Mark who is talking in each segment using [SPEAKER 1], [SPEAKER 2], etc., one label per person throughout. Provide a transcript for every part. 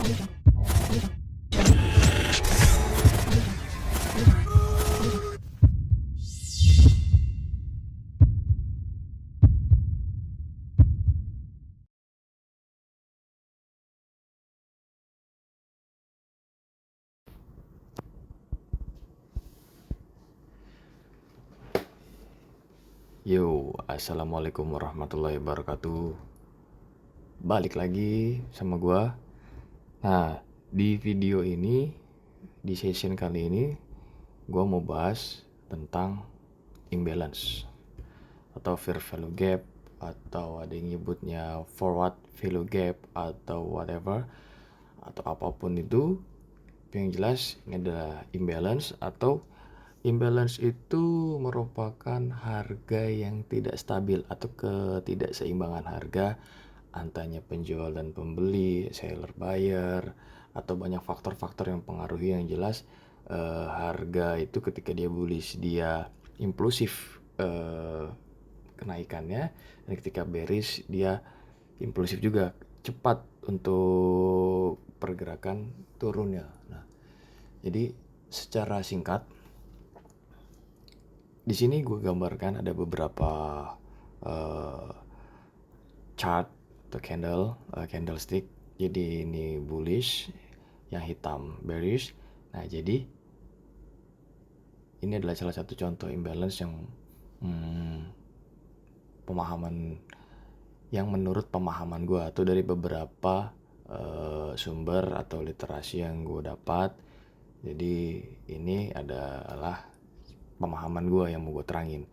[SPEAKER 1] Yo, assalamualaikum warahmatullahi wabarakatuh. Balik lagi sama gua. Nah, di video ini, di session kali ini, gua mau bahas tentang imbalance atau fair value gap, atau ada yang nyebutnya forward value gap atau whatever, atau apapun itu. Yang jelas ini adalah imbalance. Atau imbalance itu merupakan harga yang tidak stabil atau ketidakseimbangan harga antara penjual dan pembeli, seller buyer, atau banyak faktor-faktor yang pengaruhi. Yang jelas harga itu ketika dia bullish dia impulsif kenaikannya, dan ketika bearish dia impulsif juga, cepat untuk pergerakan turunnya. Nah, jadi secara singkat di sini gue gambarkan ada beberapa chart atau candlestick. Jadi ini bullish, yang hitam bearish. Nah, jadi ini adalah salah satu contoh imbalance yang pemahaman yang menurut pemahaman gue atau dari beberapa sumber atau literasi yang gue dapat. Jadi ini adalah pemahaman gue yang mau gue terangin.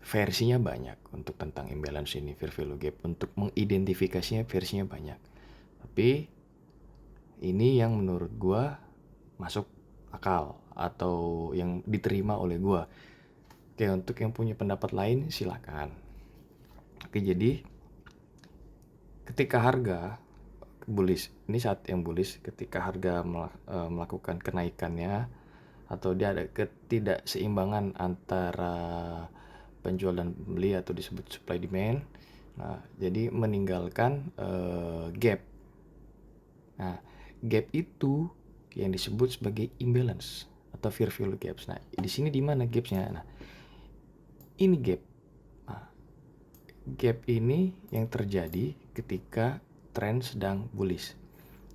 [SPEAKER 1] Versinya banyak untuk tentang imbalance ini, fair value gap. Untuk mengidentifikasinya versinya banyak, tapi ini yang menurut gue masuk akal atau yang diterima oleh gue. Oke, untuk yang punya pendapat lain silakan. Oke, jadi ketika harga bullish, ini saat yang bullish, ketika harga melakukan kenaikannya atau dia ada ketidakseimbangan antara penjual dan pembeli atau disebut supply demand. Nah, jadi meninggalkan gap. Nah, gap itu yang disebut sebagai imbalance atau fair value gaps. Nah, di sini di mana gapsnya? Nah, ini gap. Nah, gap ini yang terjadi ketika tren sedang bullish.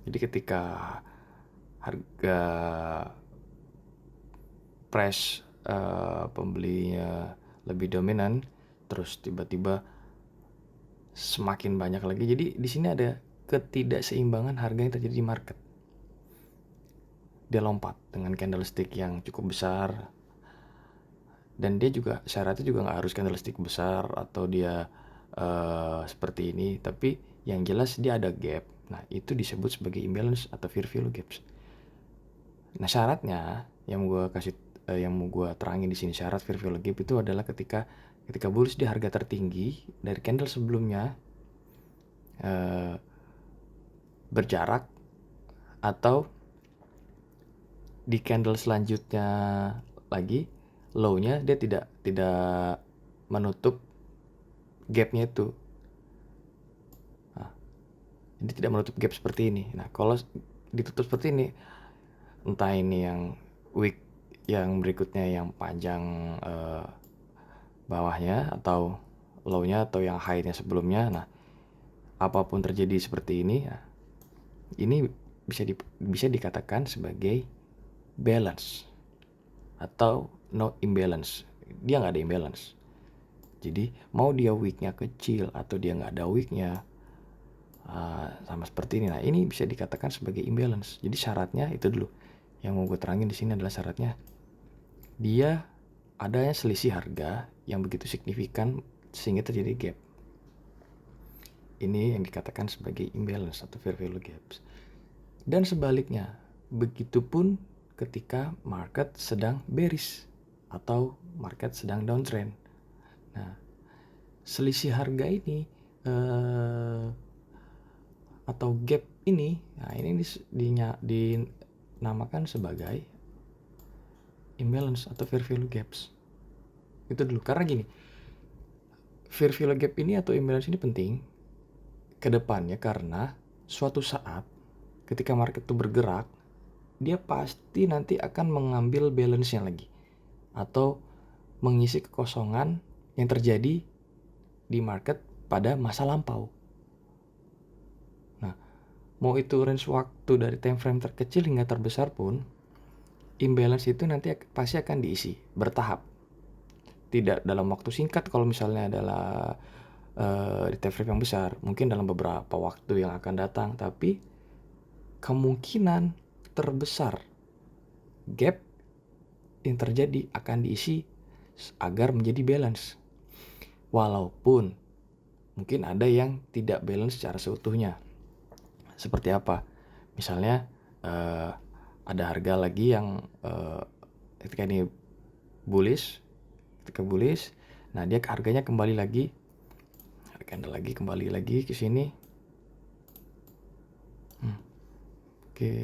[SPEAKER 1] Jadi ketika harga price pembelinya lebih dominan, terus tiba-tiba semakin banyak lagi. Jadi di sini ada ketidakseimbangan harga yang terjadi di market. Dia lompat dengan candlestick yang cukup besar, dan dia juga syaratnya juga nggak harus candlestick besar atau dia seperti ini, tapi yang jelas dia ada gap. Nah, itu disebut sebagai imbalance atau fair value gaps. Nah, syaratnya yang mau gue terangin di sini, syarat fair value gap itu adalah ketika bullish di harga tertinggi dari candle sebelumnya berjarak, atau di candle selanjutnya lagi low-nya dia tidak menutup gap-nya itu. Nah, jadi tidak menutup gap seperti ini. Nah, kalau ditutup seperti ini, entah ini yang wick yang berikutnya yang panjang bawahnya atau low-nya atau yang high-nya sebelumnya, nah apapun terjadi seperti ini, nah, ini bisa dikatakan sebagai balance atau no imbalance. Dia nggak ada imbalance. Jadi mau dia wicknya kecil atau dia nggak ada wicknya, sama seperti ini. Nah, ini bisa dikatakan sebagai imbalance. Jadi syaratnya itu dulu. Yang mau gue terangin di sini adalah syaratnya dia adanya selisih harga yang begitu signifikan sehingga terjadi gap. Ini yang dikatakan sebagai imbalance atau fair value gaps. Dan sebaliknya, begitupun ketika market sedang bearish atau market sedang downtrend. Nah, selisih harga ini atau gap ini, nah ini dinamakan sebagai imbalance atau fair value gaps. Itu dulu, karena gini, fair value gap ini atau imbalance ini penting ke depannya karena suatu saat ketika market itu bergerak, dia pasti nanti akan mengambil balance-nya lagi atau mengisi kekosongan yang terjadi di market pada masa lampau. Nah, mau itu range waktu dari time frame terkecil hingga terbesar pun, imbalance itu nanti pasti akan diisi bertahap. Tidak dalam waktu singkat kalau misalnya adalah di time frame yang besar, mungkin dalam beberapa waktu yang akan datang, tapi kemungkinan terbesar gap yang terjadi akan diisi agar menjadi balance. Walaupun mungkin ada yang tidak balance secara seutuhnya. Seperti apa? Misalnya ada harga lagi yang ketika ini bullish, nah dia harganya kembali lagi, kembali lagi ke sini. Oke.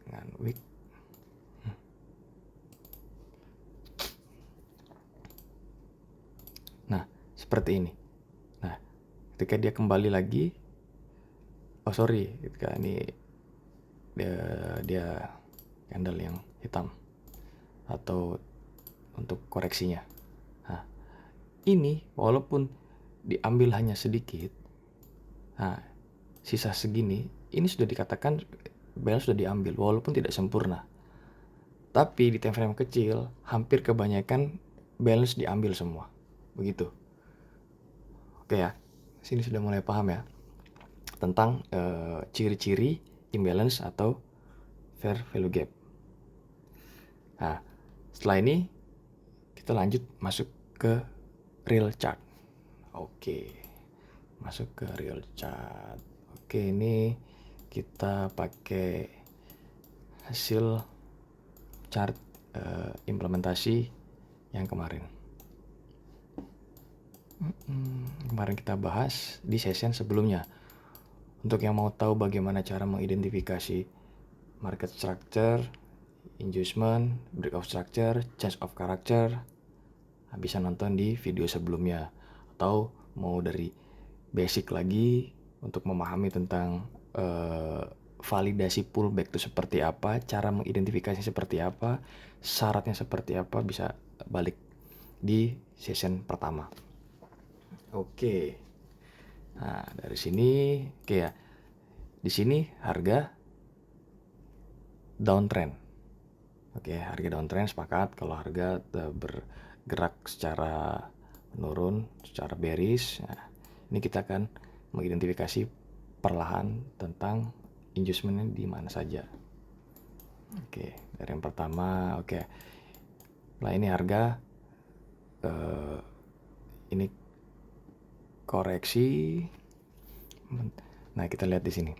[SPEAKER 1] Dengan wick. Nah, seperti ini. Nah, ketika dia kembali lagi, ketika ini dia candle yang hitam atau untuk koreksinya. Nah, ini walaupun diambil hanya sedikit, nah sisa segini, ini sudah dikatakan balance sudah diambil walaupun tidak sempurna. Tapi di time frame kecil, hampir kebanyakan balance diambil semua. Begitu. Oke ya, sini sudah mulai paham ya tentang ciri-ciri imbalance atau fair value gap. Nah, setelah ini kita lanjut masuk ke real chart. Oke, masuk ke real chart. Oke, ini kita pakai hasil chart implementasi yang kemarin. Kemarin kita bahas di session sebelumnya. Untuk yang mau tahu bagaimana cara mengidentifikasi market structure, inducement, breakout structure, change of character, bisa nonton di video sebelumnya. Atau mau dari basic lagi untuk memahami tentang validasi pullback itu seperti apa, cara mengidentifikasi seperti apa, syaratnya seperti apa, bisa balik di session pertama. Oke. Nah, dari sini ya. Di sini harga downtrend. Oke, harga downtrend sepakat kalau harga bergerak secara menurun, secara bearish. Nah, ini kita akan mengidentifikasi perlahan tentang inducementnya di mana saja. Oke, dari yang pertama, oke. Nah, ini harga ini koreksi. Nah, kita lihat di sini.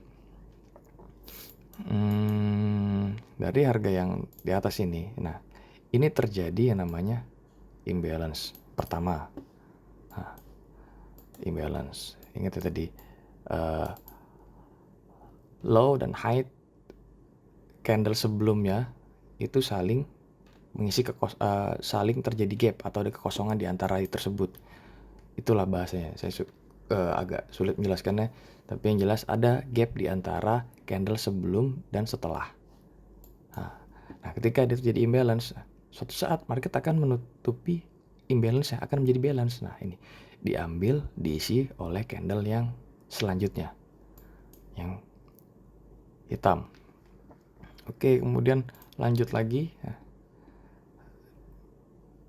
[SPEAKER 1] Dari harga yang di atas ini, nah ini terjadi yang namanya imbalance pertama. Nah, imbalance, ingat ya tadi low dan high candle sebelumnya itu saling mengisi saling terjadi gap atau ada kekosongan di antara tersebut. Itulah bahasanya. Saya agak sulit menjelaskannya, tapi yang jelas ada gap di antara candle sebelum dan setelah. Nah, ketika dia terjadi imbalance, suatu saat market akan menutupi imbalance yang akan menjadi balance. Nah, ini diambil, diisi oleh candle yang selanjutnya, yang hitam. Oke, kemudian lanjut lagi. Nah,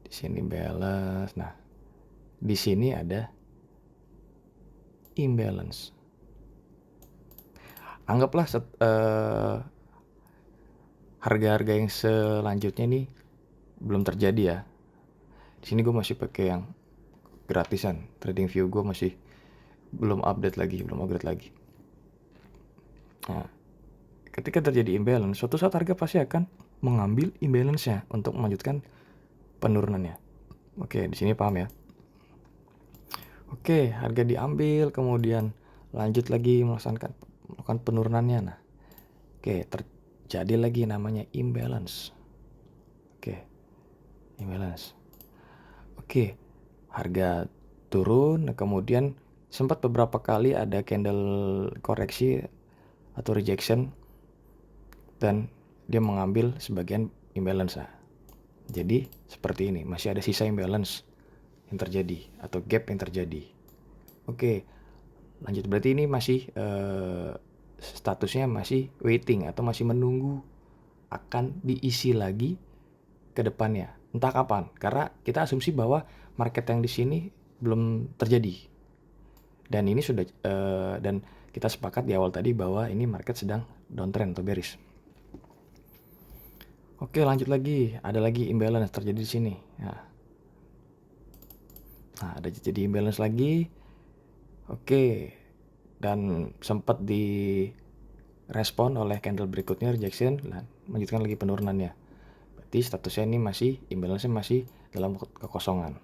[SPEAKER 1] di sini balance. Nah, di sini ada imbalance. Anggaplah harga-harga yang selanjutnya ini belum terjadi ya. Di sini gue masih pakai yang gratisan. TradingView gue masih belum upgrade lagi. Nah, ketika terjadi imbalance, suatu saat harga pasti akan mengambil imbalance-nya untuk melanjutkan penurunannya. Oke, di sini paham ya? Oke, harga diambil, kemudian lanjut lagi melakukan penurunannya. Nah, oke, terjadi lagi namanya imbalance. Oke, imbalance. Oke, harga turun, kemudian sempat beberapa kali ada candle koreksi atau rejection dan dia mengambil sebagian imbalance. Jadi seperti ini, masih ada sisa imbalance yang terjadi atau gap yang terjadi. Oke, lanjut, berarti ini masih statusnya masih waiting atau masih menunggu akan diisi lagi ke depannya. Entah kapan, karena kita asumsi bahwa market yang di sini belum terjadi. Dan ini sudah dan kita sepakat di awal tadi bahwa ini market sedang downtrend atau bearish. Oke, lanjut lagi, ada lagi imbalance terjadi di sini. Nah, ada jadi imbalance lagi. Oke, dan sempat di respon oleh candle berikutnya rejection dan melanjutkan lagi penurunannya. Berarti statusnya ini masih imbalance masih dalam kekosongan.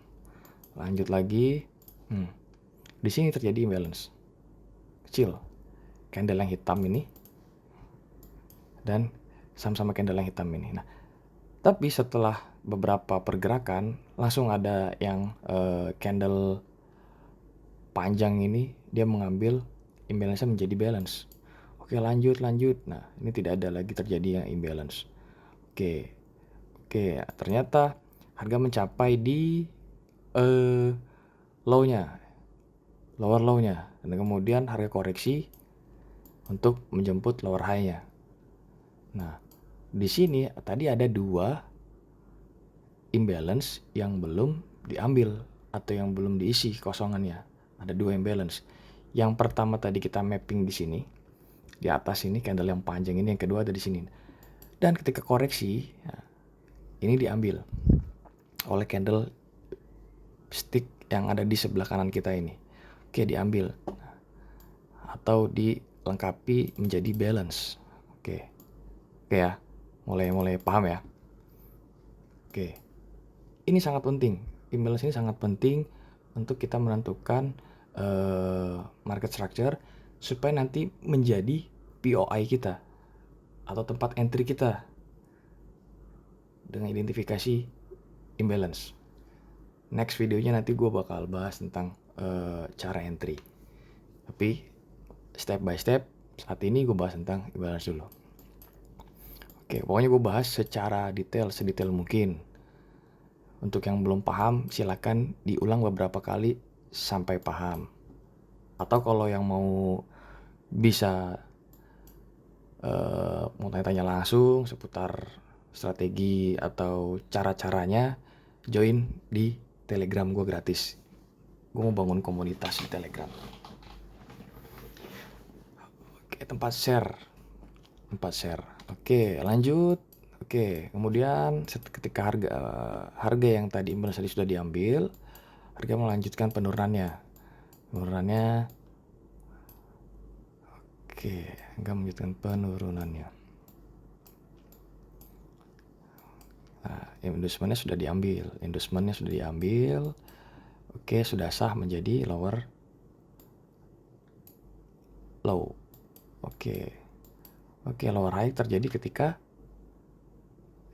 [SPEAKER 1] Lanjut lagi. Di sini terjadi imbalance kecil, candle yang hitam ini dan sama-sama candle yang hitam ini. Nah, tapi setelah beberapa pergerakan langsung ada yang candle panjang ini dia mengambil imbalance menjadi balance. Oke, lanjut. Nah, ini tidak ada lagi terjadi yang imbalance. Oke, ternyata harga mencapai di lower low-nya, dan kemudian harga koreksi untuk menjemput lower high-nya. Nah, di sini tadi ada 2 imbalance yang belum diambil atau yang belum diisi kosongannya. Ada 2 imbalance. Yang pertama tadi kita mapping di sini, di atas ini candle yang panjang ini, yang kedua ada di sini. Dan ketika koreksi, ini diambil oleh candle stick yang ada di sebelah kanan kita ini. Oke, diambil atau dilengkapi menjadi balance. Oke ya, mulai paham ya. Oke, ini sangat penting. Imbalance ini sangat penting untuk kita menentukan market structure supaya nanti menjadi POI kita atau tempat entry kita dengan identifikasi imbalance. Next videonya nanti gue bakal bahas tentang cara entry. Tapi step by step, saat ini gue bahas tentang imbalance dulu. Oke, pokoknya gue bahas secara detail, sedetail mungkin. Untuk yang belum paham, silakan diulang beberapa kali sampai paham. Atau kalau yang mau bisa mau tanya-tanya langsung seputar strategi atau cara-caranya, join di Telegram gue gratis. Gue mau bangun komunitas di Telegram. Oke, tempat share. Oke, lanjut. Oke, kemudian ketika harga yang tadi imbalance tadi sudah diambil, harga melanjutkan penurunannya. Oke, harga melanjutkan penurunannya. Nah, inducementnya sudah diambil. Oke, sudah sah menjadi lower low. Oke, lower high terjadi ketika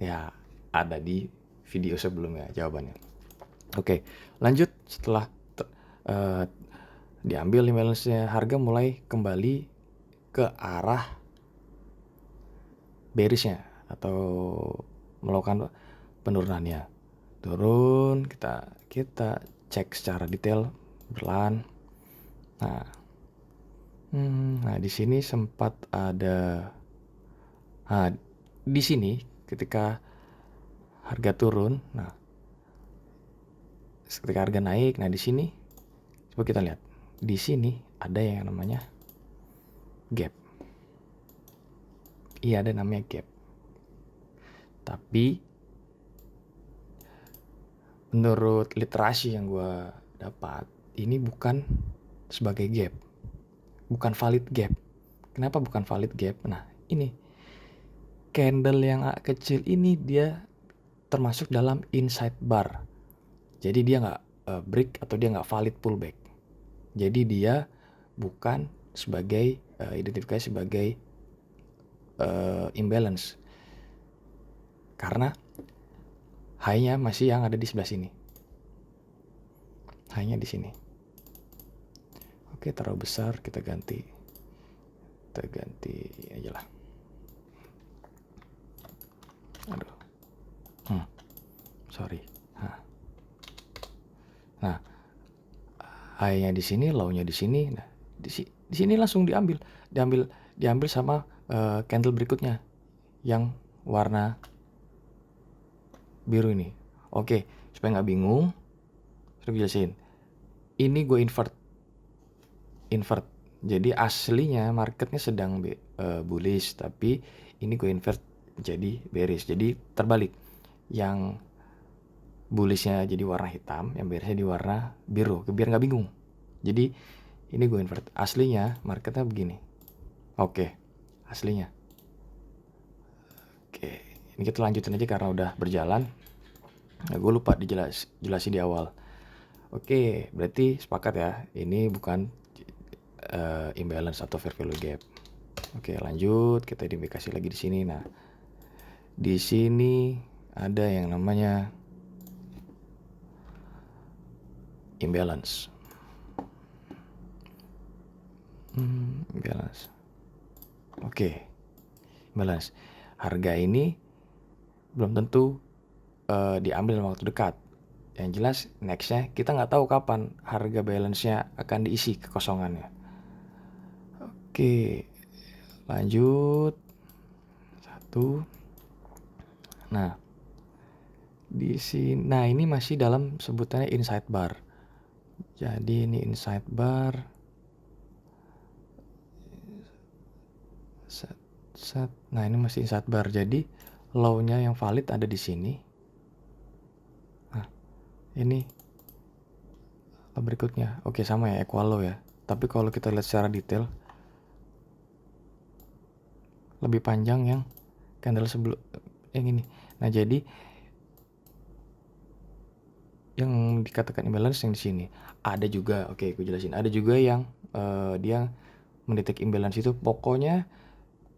[SPEAKER 1] ya ada di video sebelumnya jawabannya. Oke, lanjut. Setelah diambil imbalance-nya, harga mulai kembali ke arah bearish-nya atau melakukan penurunannya. Turun, kita cek secara detail berlahan. Nah, di sini sempat ada. Nah, di sini ketika harga turun, ketika harga naik, nah di sini coba kita lihat. Di sini ada yang namanya gap. Iya, ada namanya gap. Tapi menurut literasi yang gue dapat, ini bukan sebagai gap. Bukan valid gap. Kenapa bukan valid gap? Nah, ini candle yang kecil ini dia termasuk dalam inside bar. Jadi dia nggak break atau dia nggak valid pullback. Jadi dia bukan sebagai identifikasi sebagai imbalance. Karena high-nya masih yang ada di sebelah sini. High-nya di sini. Oke, terlalu besar, kita ganti aja lah. Aduh, sorry. Nah, high-nya di sini, low-nya di sini. Nah, di sini langsung diambil sama candle berikutnya yang warna biru ini. Oke, supaya nggak bingung, sudah jelasin. Ini gue invert. Jadi aslinya marketnya sedang bullish, tapi ini gue invert jadi bearish. Jadi terbalik. Yang bullishnya jadi warna hitam, yang bearishnya di warna biru, biar nggak bingung. Jadi ini gue invert. Aslinya marketnya begini. Oke, aslinya. Oke, ini kita lanjutin aja karena udah berjalan. Nah, gue lupa dijelasin di awal. Oke, berarti sepakat ya. Ini bukan imbalance atau fair value gap. Oke, lanjut. Kita identifikasi lagi di sini. Nah, di sini ada yang namanya imbalance. Imbalance. Oke, imbalance. Harga ini belum tentu diambil dalam waktu dekat. Yang jelas nextnya kita nggak tahu kapan harga balance-nya akan diisi kekosongannya. Oke, lanjut. 1. Nah, di sini, nah ini masih dalam sebutannya inside bar. Jadi ini inside bar. Nah ini masih inside bar. Jadi low-nya yang valid ada di sini. Nah, ini berikutnya. Oke, sama ya, equal low ya. Tapi kalau kita lihat secara detail, lebih panjang yang candle sebelum yang ini. Nah, jadi yang dikatakan imbalance yang di sini. Ada juga, oke, gue jelasin. Ada juga yang dia mendetek imbalance itu pokoknya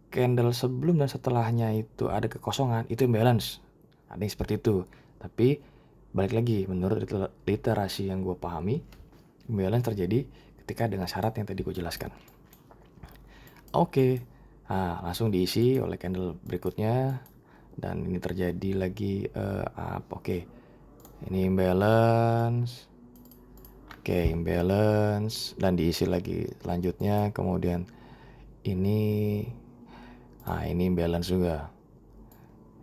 [SPEAKER 1] candle sebelum dan setelahnya itu ada kekosongan, itu imbalance. Ada yang seperti itu. Tapi balik lagi, menurut literasi yang gue pahami, imbalance terjadi ketika dengan syarat yang tadi gue jelaskan. Oke. Nah, langsung diisi oleh candle berikutnya. Dan ini terjadi lagi oke. Ini imbalance. Oke, imbalance. Dan diisi lagi selanjutnya. Kemudian ini imbalance juga.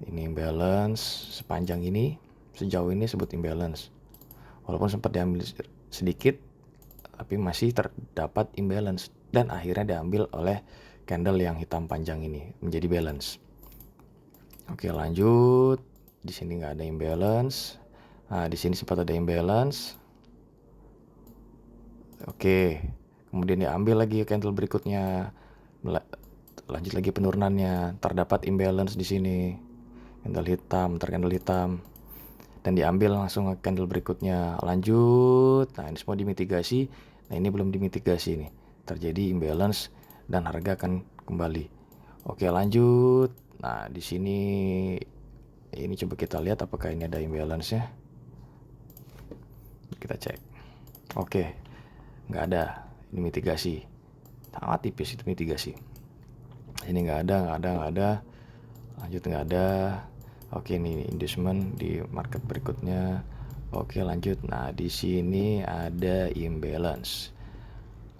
[SPEAKER 1] Ini imbalance sepanjang ini. Sejauh ini sebut imbalance. Walaupun sempat diambil sedikit, tapi masih terdapat imbalance. Dan akhirnya diambil oleh candle yang hitam panjang ini menjadi balance. Oke, lanjut. Di sini nggak ada imbalance. Nah, di sini sempat ada imbalance. Oke, kemudian diambil lagi candle berikutnya. Lanjut lagi penurunannya. Terdapat imbalance di sini. Candle hitam. Dan diambil langsung ke candle berikutnya. Lanjut. Nah, ini semua dimitigasi. Nah, ini belum dimitigasi nih. Terjadi imbalance dan harga akan kembali. Oke, lanjut. Nah, di sini ini coba kita lihat apakah ini ada imbalance-nya. Kita cek. Oke, nggak ada. Ini mitigasi. Sangat tipis itu mitigasi. Ini nggak ada. Lanjut nggak ada. Oke, ini inducement di market berikutnya. Oke, lanjut. Nah, di sini ada imbalance.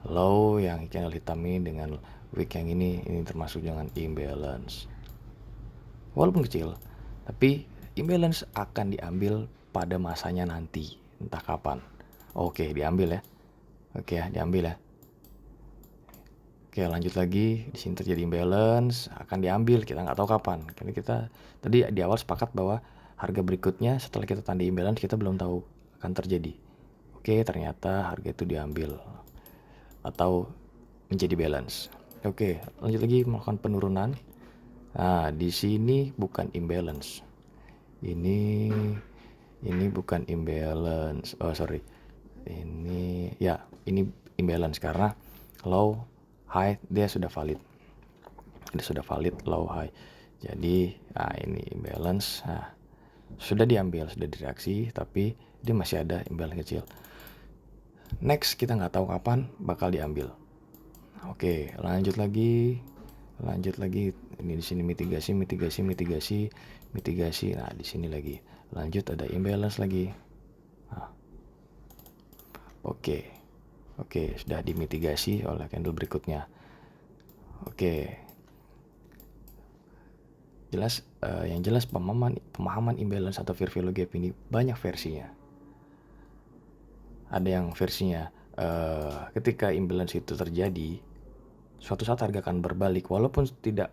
[SPEAKER 1] Low yang candle hitam ini dengan wick yang ini termasuk dengan imbalance. Walaupun kecil, tapi imbalance akan diambil pada masanya nanti, entah kapan. Oke, diambil ya. Oke ya, diambil ya. Oke, lanjut lagi. Di sini terjadi imbalance, akan diambil. Kita nggak tahu kapan. Karena kita tadi di awal sepakat bahwa harga berikutnya setelah kita tanda imbalance kita belum tahu akan terjadi. Oke, ternyata harga itu diambil atau menjadi balance. Oke, lanjut lagi melakukan penurunan. Nah, di sini bukan imbalance. Ini bukan imbalance. Oh, sorry. Ini imbalance karena low high dia sudah valid. Low high. Jadi, ini imbalance. Nah, sudah diambil, sudah direaksi, tapi dia masih ada imbalance kecil. Next, kita nggak tahu kapan bakal diambil. Oke, lanjut lagi. Ini di sini mitigasi. Nah, di sini lagi. Lanjut ada imbalance lagi. Nah, oke, sudah dimitigasi oleh candle berikutnya. Oke, yang jelas pemahaman imbalance atau fair value gap ini banyak versinya. Ada yang versinya ketika imbalance itu terjadi, suatu saat harga akan berbalik walaupun tidak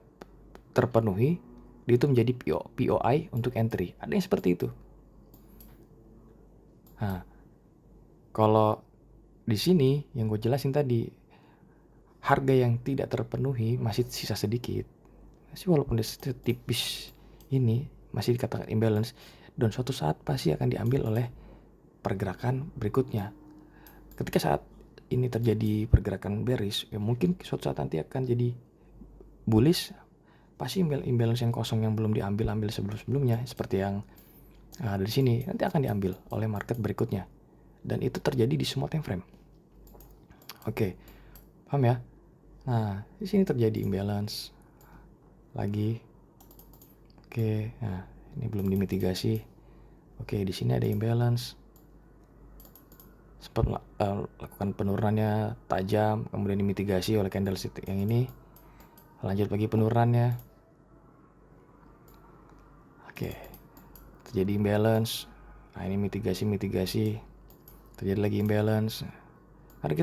[SPEAKER 1] terpenuhi, itu menjadi POI untuk entry. Ada yang seperti itu. Nah, kalau di sini yang gue jelasin tadi, harga yang tidak terpenuhi masih sisa sedikit. Masih walaupun dia tipis ini masih dikatakan imbalance, dan suatu saat pasti akan diambil oleh pergerakan berikutnya. Ketika saat ini terjadi pergerakan bearish, ya mungkin suatu saat nanti akan jadi bullish, pasti imbalance yang kosong yang belum diambil sebelumnya seperti yang ada di sini nanti akan diambil oleh market berikutnya, dan itu terjadi di semua time frame. Oke, paham ya? Nah, di sini terjadi imbalance lagi. Oke, nah ini belum dimitigasi. Oke, di sini ada imbalance. Sempat lakukan penurunannya tajam, kemudian dimitigasi oleh candlestick yang ini. Lanjut lagi penurunannya. Oke, terjadi imbalance. Nah, ini mitigasi. Terjadi lagi imbalance. Karena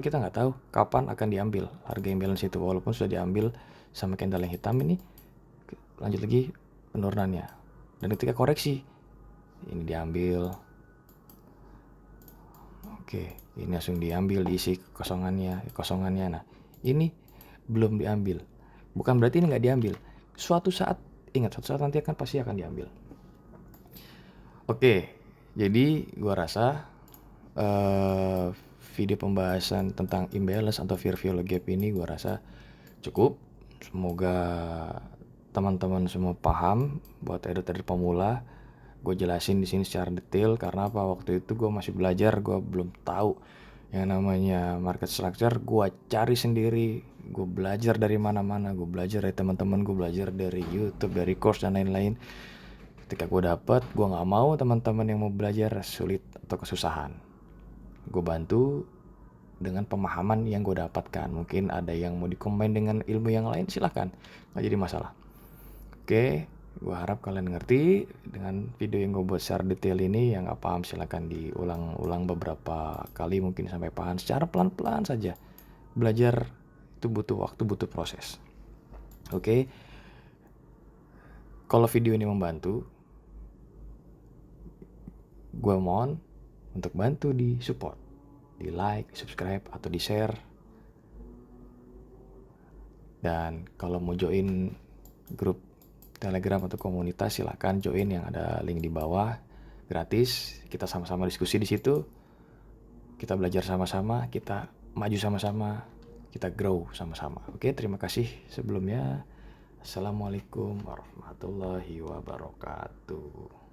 [SPEAKER 1] kita nggak tahu kapan akan diambil harga imbalance itu, walaupun sudah diambil sama candle yang hitam ini. Lanjut lagi penurunannya, dan ketika koreksi ini diambil. Oke, ini langsung diambil, diisi kosongannya. Nah, ini belum diambil. Bukan berarti ini nggak diambil. Suatu saat nanti pasti akan diambil. Oke, jadi gua rasa video pembahasan tentang imbalance atau fair value gap ini gua rasa cukup. Semoga teman-teman semua paham. Buat trader pemula, gue jelasin di sini secara detail karena apa, waktu itu gue masih belajar, gue belum tahu yang namanya market structure. Gue cari sendiri, gue belajar dari mana-mana, gue belajar dari teman-teman, gue belajar dari YouTube, dari course dan lain-lain. Ketika gue dapet, gue nggak mau teman-teman yang mau belajar sulit atau kesusahan. Gue bantu dengan pemahaman yang gue dapatkan. Mungkin ada yang mau dikombin dengan ilmu yang lain, silahkan, nggak jadi masalah. Oke, gue harap kalian ngerti dengan video yang gue buat secara detail ini. Yang gak paham silahkan diulang-ulang beberapa kali, mungkin sampai paham secara pelan-pelan saja. Belajar itu butuh waktu, butuh proses. Oke, kalau video ini membantu, gue mohon untuk bantu di support, di like, di subscribe, atau di share. Dan kalau mau join grup Telegram atau komunitas, silakan join yang ada link di bawah, gratis. Kita sama-sama diskusi di situ. Kita belajar sama-sama, kita maju sama-sama, kita grow sama-sama. Oke, terima kasih sebelumnya. Assalamualaikum warahmatullahi wabarakatuh.